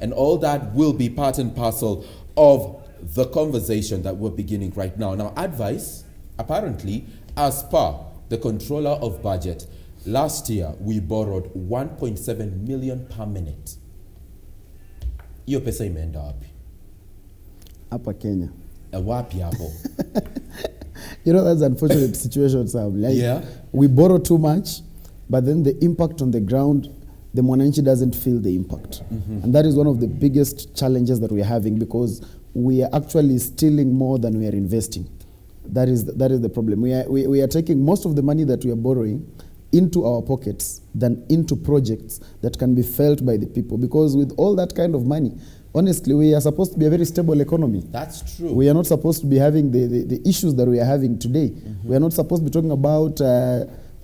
And all that will be part and parcel of the conversation that we're beginning right now. Now, advice, apparently, as per the controller of budget, last year we borrowed 1.7 million per minute. Hiyo pesa imeenda wapi? Hapa Kenya. Wapi hapo? You know, that's an unfortunate situation, Sam. Like, yeah. We borrow too much, but then the impact on the ground, the mwananchi doesn't feel the impact. And that is one of the biggest challenges that we are having, because we are actually stealing more than we are investing. That is the problem. We are taking most of the money that we are borrowing into our pockets than into projects that can be felt by the people. Because with all that kind of money, honestly, we are supposed to be a very stable economy. That's true. We are not supposed to be having the issues that we are having today. We are not supposed to be talking about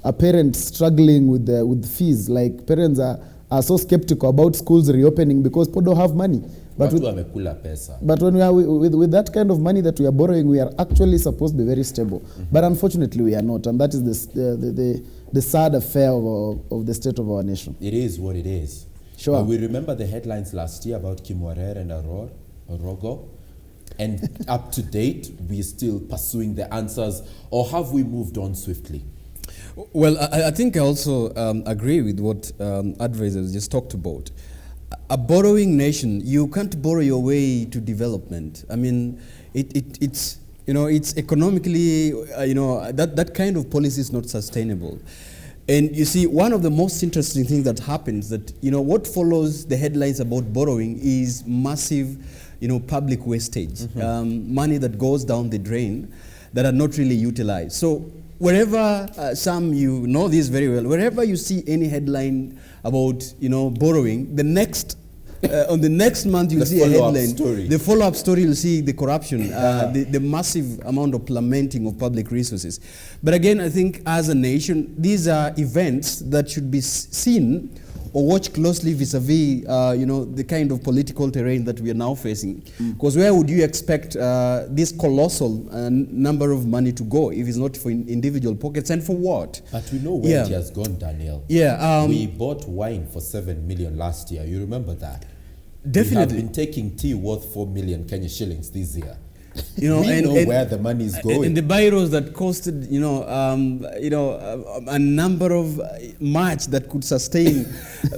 a parent struggling with fees. Like, parents are so skeptical about schools reopening because people don't have money. But when we are with that kind of money that we are borrowing, we are actually supposed to be very stable. But unfortunately, we are not, and that is the sad affair of the state of our nation. It is what it is. Sure. We remember the headlines last year about Kimwarer and Orogo, and up to date, we're still pursuing the answers, or have we moved on swiftly? Well, I think I also agree with what advisors just talked about. A borrowing nation, you can't borrow your way to development. I mean, it's economically, that kind of policy is not sustainable. And you see, one of the most interesting things that happens that, what follows the headlines about borrowing is massive, public wastage, money that goes down the drain that are not really utilized. So wherever, Sam, you know this very well, wherever you see any headline about, borrowing, the next, on the next month you'll see a headline. The follow-up story, you'll see the corruption, the massive amount of plummeting of public resources. But again, I think as a nation, these are events that should be seen or watched closely vis-a-vis, the kind of political terrain that we are now facing. Because where would you expect this colossal number of money to go if it's not for individual pockets, and for what? But we know where it has gone, Daniel. Yeah. We bought wine for 7 million last year. You remember that? Definitely. We have been taking tea worth 4 million Kenya shillings this year. We know where the money is going. And the byros that costed, a number of much that could sustain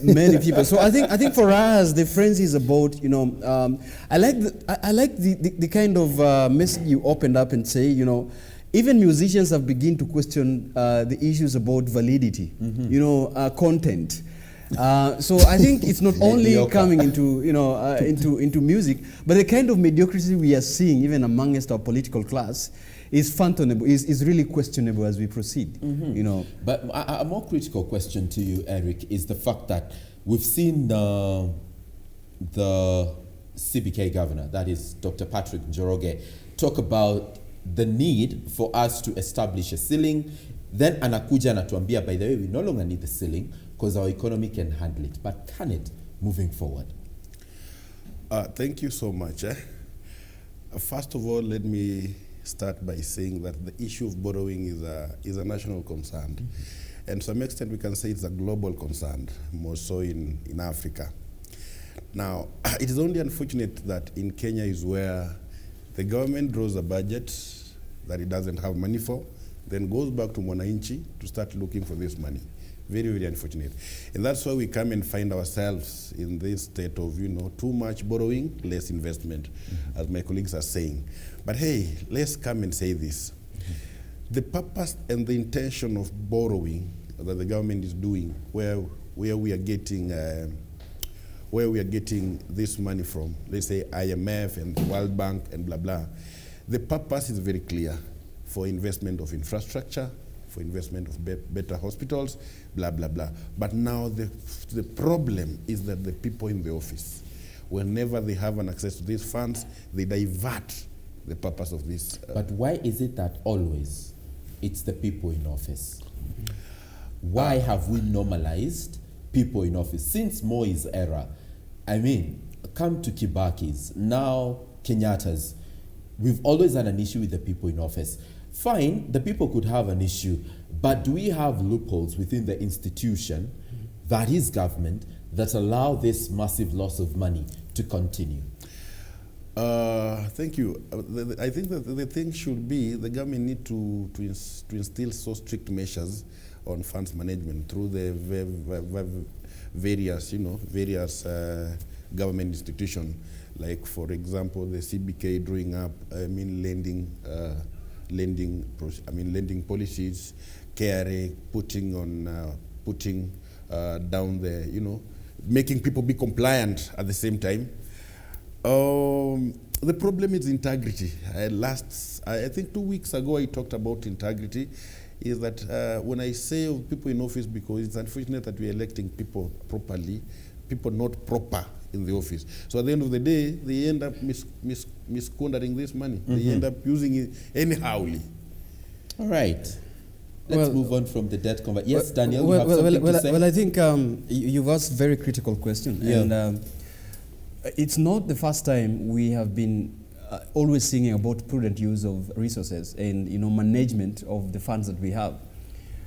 many people. So I think for us, the frenzy is about, I like the kind of message you opened up and say, even musicians have begun to question the issues about validity, content. So I think it's not only coming into into music, but the kind of mediocrity we are seeing even amongst our political class is phantomable, is really questionable as we proceed. But a more critical question to you, Erick, is the fact that we've seen the CBK governor, that is Dr. Patrick Njoroge, talk about the need for us to establish a ceiling. Then anakuja anatuambia, by the way, we no longer need the ceiling because our economy can handle it. But can it moving forward? Thank you so much. First of all, let me start by saying that the issue of borrowing is a national concern. And to some extent, we can say it's a global concern, more so in Africa. Now, it is only unfortunate that in Kenya is where the government draws a budget that it doesn't have money for, then goes back to mwananchi to start looking for this money. Very, very unfortunate. And that's why we come and find ourselves in this state of, too much borrowing, less investment, as my colleagues are saying. But hey, let's come and say this. The purpose and the intention of borrowing that the government is doing, where we are getting this money from, let's say IMF and the World Bank and blah, blah, the purpose is very clear: for investment of infrastructure, for investment of better hospitals, blah, blah, blah. But now the problem is that the people in the office, whenever they have an access to these funds, they divert the purpose of this. But why is it that always it's the people in office? Why have we normalized people in office? Since Moi's era, I mean, come to Kibaki's, now Kenyatta's, we've always had an issue with the people in office. Fine, the people could have an issue, but do we have loopholes within the institution that is government that allow this massive loss of money to continue? Thank you. I think that the thing should be the government need to instill so strict measures on funds management through the various government institutions, like for example the CBK drawing up lending policies, KRA putting down the making people be compliant at the same time. The problem is integrity. I think 2 weeks ago I talked about integrity. Is that when I say of people in office, because it's unfortunate that we're electing people properly, people not proper in the office. So at the end of the day, they end up misquandering this money. They end up using it anyhowly. All right. Let's move on from the debt conversion. Yes, Daniel, you have something to say? Well, I think you've asked a very critical question. Yeah. And it's not the first time we have been always singing about prudent use of resources and management of the funds that we have.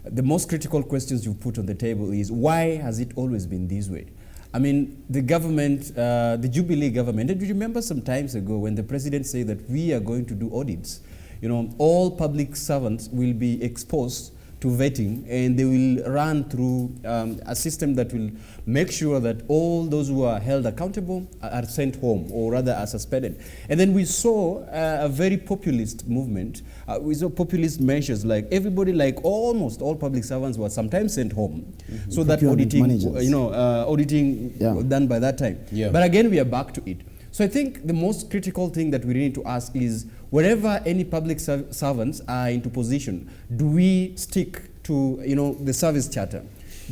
The most critical questions you put on the table is, why has it always been this way? I mean, the government, the Jubilee government, and you remember some times ago when the president said that we are going to do audits. All public servants will be exposed to vetting, and they will run through a system that will make sure that all those who are held accountable are sent home, or rather are suspended. And then we saw a very populist movement. We saw populist measures, like everybody, like almost all public servants were sometimes sent home. So that auditing was done by that time. Yeah. But again, we are back to it. So I think the most critical thing that we need to ask is, wherever any public servants are into position, do we stick to the service charter?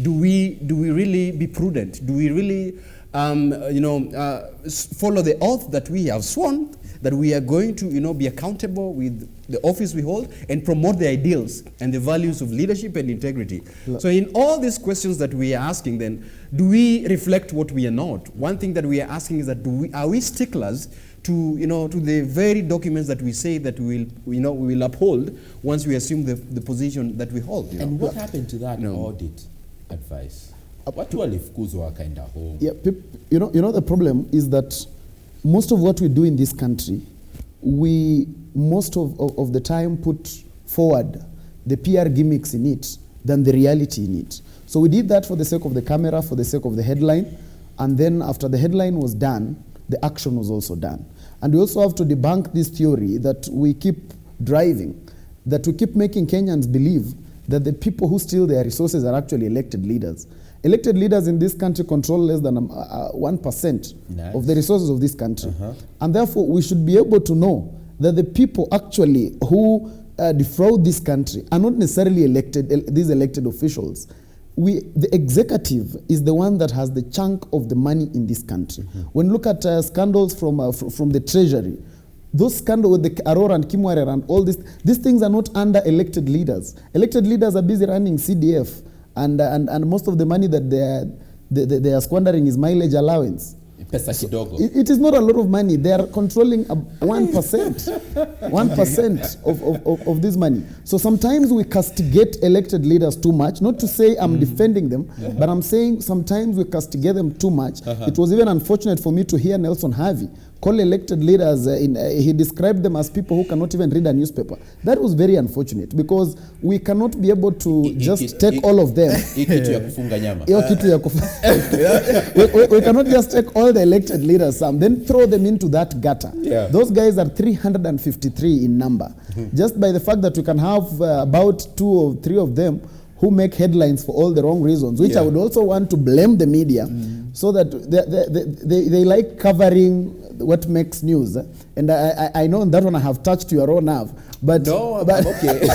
Do we really be prudent? Do we really follow the oath that we have sworn, that we are going to be accountable with the office we hold and promote the ideals and the values of leadership and integrity? So in all these questions that we are asking, then, do we reflect what we are not? One thing that we are asking is that are we sticklers to the very documents that we say that we will uphold once we assume the position that we hold? And what happened to that audit advice? Yeah, the problem is that most of what we do in this country, we most of the time put forward the PR gimmicks in it than the reality in it. So we did that for the sake of the camera, for the sake of the headline, and then after the headline was done, the action was also done. And we also have to debunk this theory that we keep driving, that we keep making Kenyans believe that the people who steal their resources are actually elected leaders. Elected leaders in this country control less than 1% of the resources of this country. And therefore, we should be able to know that the people actually who defraud this country are not necessarily these elected officials. The executive is the one that has the chunk of the money in this country. When you look at scandals from the treasury, those scandals with the Aurora and Kimwere and all these things are not under elected leaders. Elected leaders are busy running CDF, and most of the money that they are squandering is mileage allowance. It is not a lot of money. They are controlling 1% of this money. So sometimes we castigate elected leaders too much. Not to say I'm defending them, but I'm saying sometimes we castigate them too much. It was even unfortunate for me to hear Nelson Harvey call elected leaders, he described them as people who cannot even read a newspaper. That was very unfortunate, because we cannot be able to just take all of them. We cannot just take all the elected leaders, then throw them into that gutter. Yeah. Those guys are 353 in number. Just by the fact that we can have about 2 or 3 of them who make headlines for all the wrong reasons, which I would also want to blame the media, so that they like covering what makes news. And I know that one I have touched your own nerve. But okay.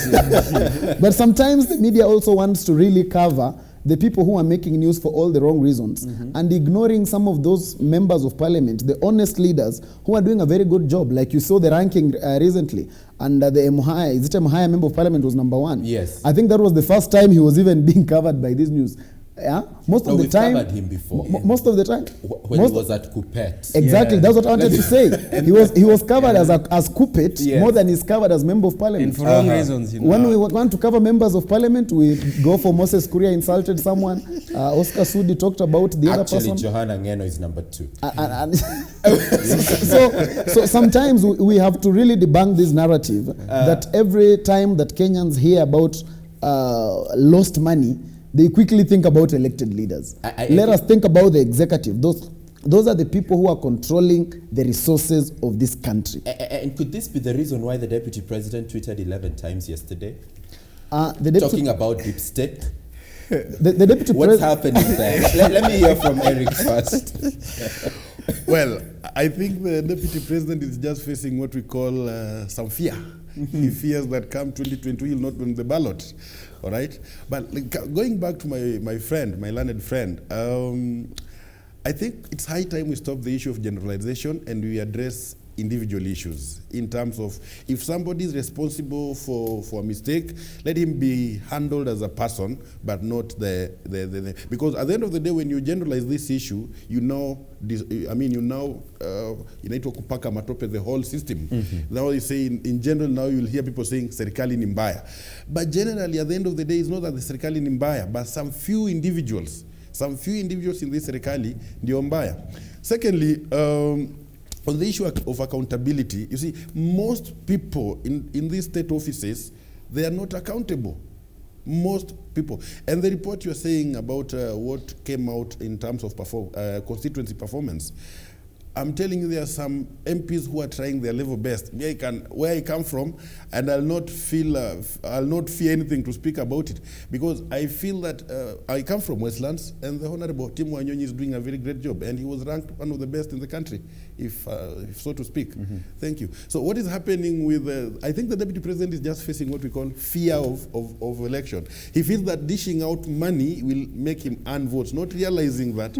But sometimes the media also wants to really cover the people who are making news for all the wrong reasons, and ignoring some of those members of parliament, the honest leaders who are doing a very good job. Like you saw the ranking recently, and the Emuhaya member of parliament was number 1. Yes. I think that was the first time he was even being covered by this news. Yeah, most No, of the we've time. covered him before. Most of the time. When most he was at Coupet. Exactly, Yeah. that's what I wanted to say. He was covered as Coupet Yes. more than he's covered as member of parliament. And for wrong reasons, you know. When we want to cover members of parliament, we go for Moses Kuria insulted someone. Oscar Sudi talked about the other Actually, person. Johanna Ngeno is number 2. So sometimes we have to really debunk this narrative that every time that Kenyans hear about lost money, they quickly think about elected leaders. Let us think about the executive. Those are the people who are controlling the resources of this country. And could this be the reason why the deputy president tweeted 11 times yesterday? The Talking about deep state? deputy What's president. happening there? let me hear from Erick first. Well, I think the deputy president is just facing what we call some fear. He fears that come 2022 he will not win the ballot. All right? But going back to my friend, my learned friend, I think it's high time we stop the issue of generalization and we address individual issues in terms of if somebody is responsible for a mistake, let him be handled as a person, but not the because at the end of the day, when you generalize this issue, you now kupaka matope the whole system. Now you say in general, now you'll hear people saying serikali ni mbaya, but generally at the end of the day, it's not that the serikali ni mbaya, but some few individuals in this serikali ndio mbaya. Secondly, on the issue of accountability, you see, most people in these state offices, they are not accountable. Most people. And the report you're saying about what came out in terms of constituency performance, I'm telling you, there are some MPs who are trying their level best. Where I come from, and I'll not fear anything to speak about it, because I feel that I come from Westlands, and the Honorable Tim Wanyonyi is doing a very great job, and he was ranked one of the best in the country, if so to speak. Thank you. So what is happening with, I think the Deputy President is just facing what we call fear of election. He feels that dishing out money will make him earn votes, not realizing that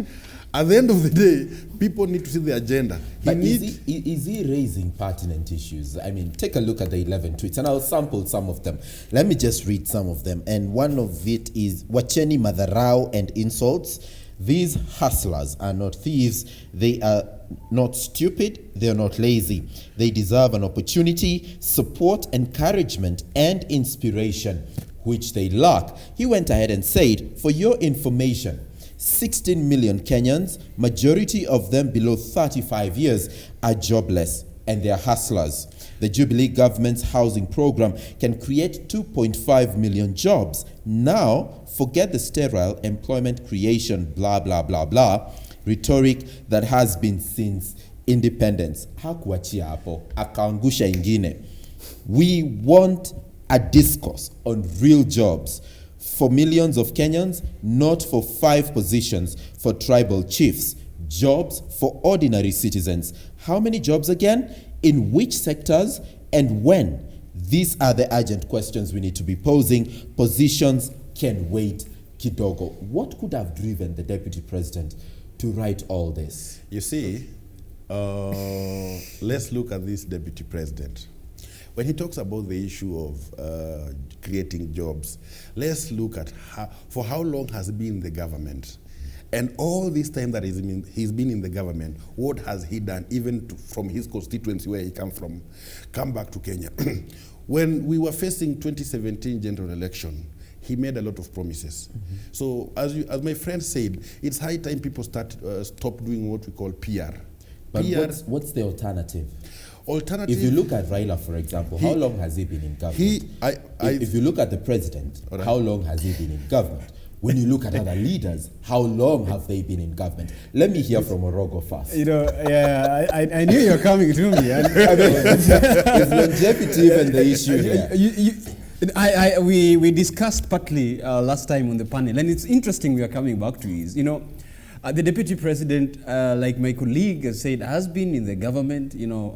at the end of the day, people need to see the agenda. But is he raising pertinent issues? I mean, take a look at the 11 tweets, and I'll sample some of them. Let me just read some of them. And one of it is, Wacheni madharau and insults. These hustlers are not thieves. They are not stupid. They are not lazy. They deserve an opportunity, support, encouragement, and inspiration, which they lack. He went ahead and said, for your information, 16 million Kenyans, majority of them below 35 years, are jobless and they are hustlers. The Jubilee government's housing program can create 2.5 million jobs. Now, forget the sterile employment creation, blah, blah, blah, blah, rhetoric that has been since independence. Hakuachia hapo, akaangusha ingine. We want a discourse on real jobs for millions of Kenyans, not for 5 positions for tribal chiefs. Jobs for ordinary citizens. How many jobs again? In which sectors and when? These are the urgent questions we need to be posing. Positions can wait kidogo. What could have driven the Deputy President to write all this? You see, let's look at this Deputy President. When he talks about the issue of creating jobs, let's look at for how long has he been in the government? And all this time that he's been in the government, what has he done, even from his constituency where he come back to Kenya? When we were facing 2017 general election, he made a lot of promises. So as my friend said, it's high time people stop doing what we call PR. But PR, what's the alternative? Alternative. If you look at Raila, for example, how long has he been in government? If you look at the president, right, how long has he been in government? When you look at other leaders, how long have they been in government? Let me hear from Orogo first. You know, yeah, I knew you were coming to me. Is longevity even the issue here? We discussed partly last time on the panel, and it's interesting we are coming back to is, you know, the Deputy President, like my colleague has said, has been in the government, you know,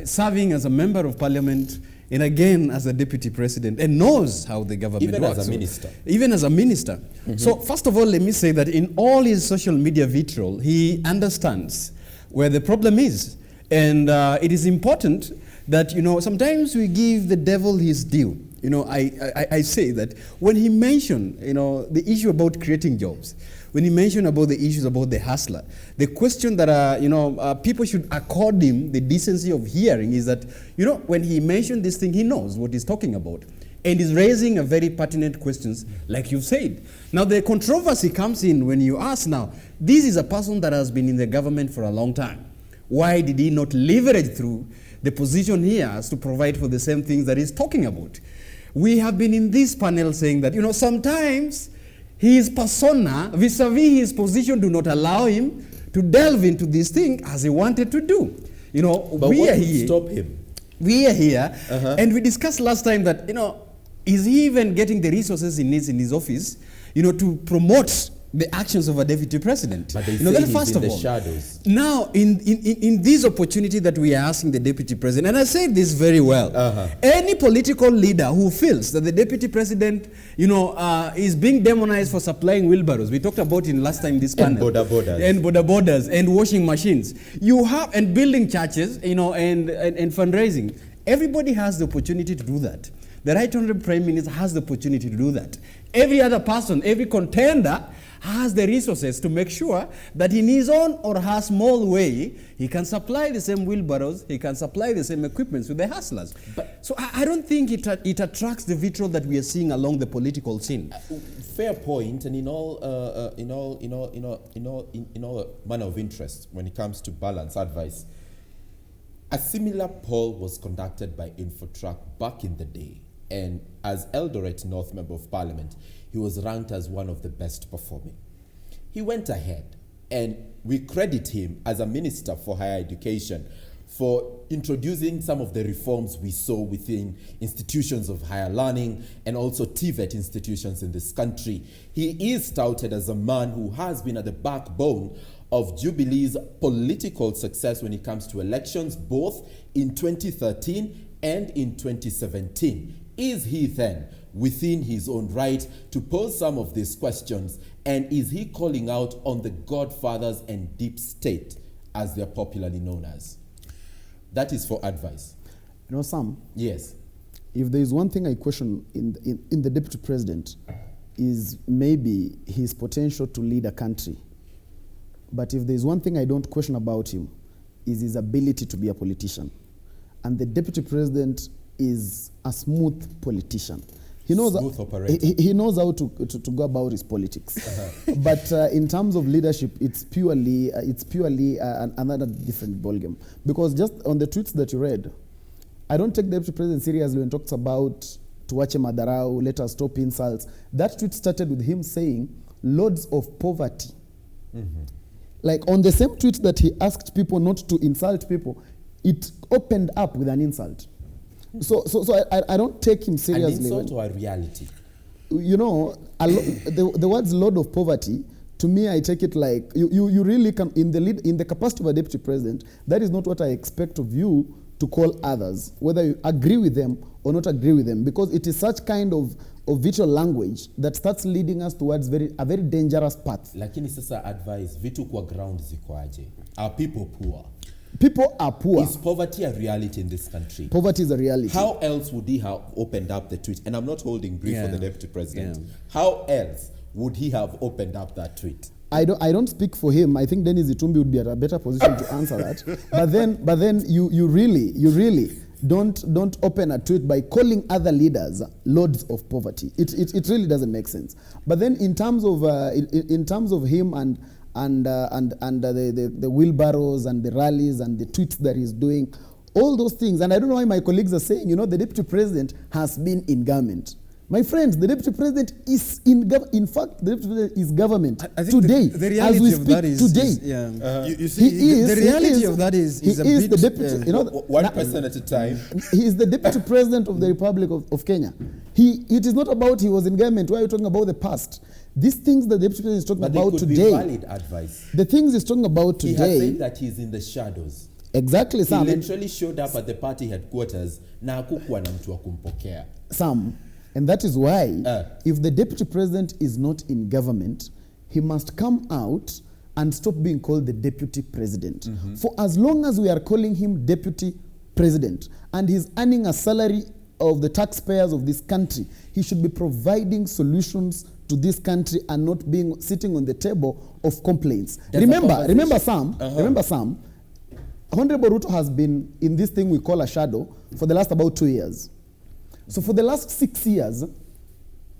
serving as a member of parliament, and again as a Deputy President, and knows how the government even works. As a minister. Even as a minister. So first of all, let me say that in all his social media vitriol, he understands where the problem is. And it is important that, you know, sometimes we give the devil his due. you know, I say that when he mentioned, you know, the issue about creating jobs, when he mentioned about the issues about the hustler, the question that, you know, people should accord him the decency of hearing is that, you know, when he mentioned this thing, he knows what he's talking about. And is raising a very pertinent questions, like you said. Now, the controversy comes in when you ask now, this is a person that has been in the government for a long time. Why did he not leverage through the position he has to provide for the same things that he's talking about? We have been in this panel saying that, you know, sometimes his persona vis-a-vis his position do not allow him to delve into this thing as he wanted to do. You know, but we what are would here. stop him? We are here, and we discussed last time that, you know, is he even getting the resources he needs in his office, you know, to promote the actions of a deputy president? But they you know, say that he's first in of the all. shadows. Now, in this opportunity that we are asking the deputy president, and I say this very well, any political leader who feels that the deputy president, you know, is being demonized for supplying wheelbarrows, we talked about in last time this panel, and border borders, and washing machines, you have, and building churches, you know, and fundraising. Everybody has the opportunity to do that. The Right Honorable Prime Minister has the opportunity to do that. Every other person, every contender has the resources to make sure that in his own or her small way, he can supply the same wheelbarrows, he can supply the same equipments with the hustlers. But, so I don't think it attracts the vitriol that we are seeing along the political scene. Fair point, and in all manner of interest when it comes to balance advice. A similar poll was conducted by Infotrack back in the day. And as Eldoret North Member of Parliament, he was ranked as one of the best performing. He went ahead, and we credit him as a Minister for Higher Education for introducing some of the reforms we saw within institutions of higher learning and also TVET institutions in this country. He is touted as a man who has been at the backbone of Jubilee's political success when it comes to elections, both in 2013 and in 2017. Is he then within his own right to pose some of these questions? And is he calling out on the godfathers and deep state, as they're popularly known as? That is for advice. You know, Sam? Yes. If there is one thing I question in the deputy president, is maybe his potential to lead a country. But if there is one thing I don't question about him, is his ability to be a politician. And the deputy president is a smooth politician. He knows smooth operator. He knows how to go about his politics. But in terms of leadership, it's purely another different ballgame. Because just on the tweets that you read, I don't take the deputy president seriously when he talks about tuache madarau, let us stop insults. That tweet started with him saying, loads of poverty. Like on the same tweet that he asked people not to insult people, it opened up with an insult. So I don't take him seriously. An insult or a reality? You know, the words load of poverty, to me, I take it like, you really can, in the capacity of a deputy president, that is not what I expect of you to call others, whether you agree with them or not agree with them, because it is such kind of visual language that starts leading us towards a very dangerous path. Lakini sasa advice, vitu kwa ground zikoaje? Are people poor? People are poor. Is poverty a reality in this country? Poverty is a reality. How else would he have opened up the tweet? And I'm not holding brief for the deputy president. Yeah. How else would he have opened up that tweet? I don't speak for him. I think Dennis Itumbi would be at a better position to answer that. But then you really don't open a tweet by calling other leaders loads of poverty. It really doesn't make sense. But then in terms of him and the wheelbarrows and the rallies and the tweets that he's doing, all those things, and I don't know why my colleagues are saying, you know, the deputy president has been in government. My friends, the deputy president is in fact, the deputy president is government today. The reality as we of speak that is today. You see, the reality of that is he a is bit, the deputy. You know, One person at a time. he is the deputy president of the Republic of Kenya. It is not about he was in government. Why are you talking about the past? These things that the deputy president is talking But about they could today. be valid advice. The things he's talking about He has today. said that he's in the shadows. Exactly, He Sam. literally showed up at the party headquarters na hakukuwa na mtu wa kumpokea. Sam. And that is why, if the deputy president is not in government, he must come out and stop being called the deputy president. For as long as we are calling him deputy president, and he's earning a salary of the taxpayers of this country. He should be providing solutions to this country and not being sitting on the table of complaints. Remember, Sam, Honorable Ruto has been in this thing we call a shadow for the last about 2 years. So for the last 6 years,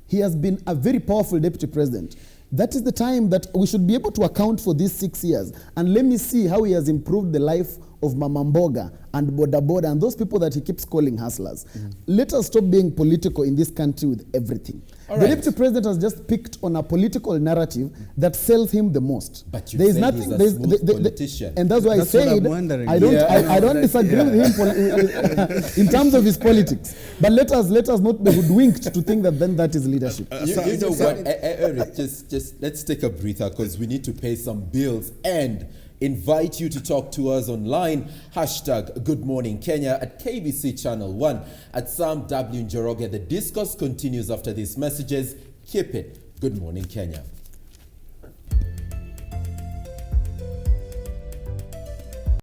he has been a very powerful deputy president. That is the time that we should be able to account for these 6 years. And let me see how he has improved the life of Mama Mboga and Boda Boda and those people that he keeps calling hustlers. Let us stop being political in this country with everything. The deputy president has just picked on a political narrative that sells him the most. But you say he's a smooth politician. And that's why That's I what I'm said wondering. I don't disagree with him in terms of his politics. But let us not be hoodwinked to think that then that is leadership. You know what, Erick, just let's take a breather because we need to pay some bills and invite you to talk to us online. Hashtag Good Morning Kenya at KBC Channel 1 at Sam W. Njoroge. The discourse continues after these messages. Keep it. Good Morning Kenya.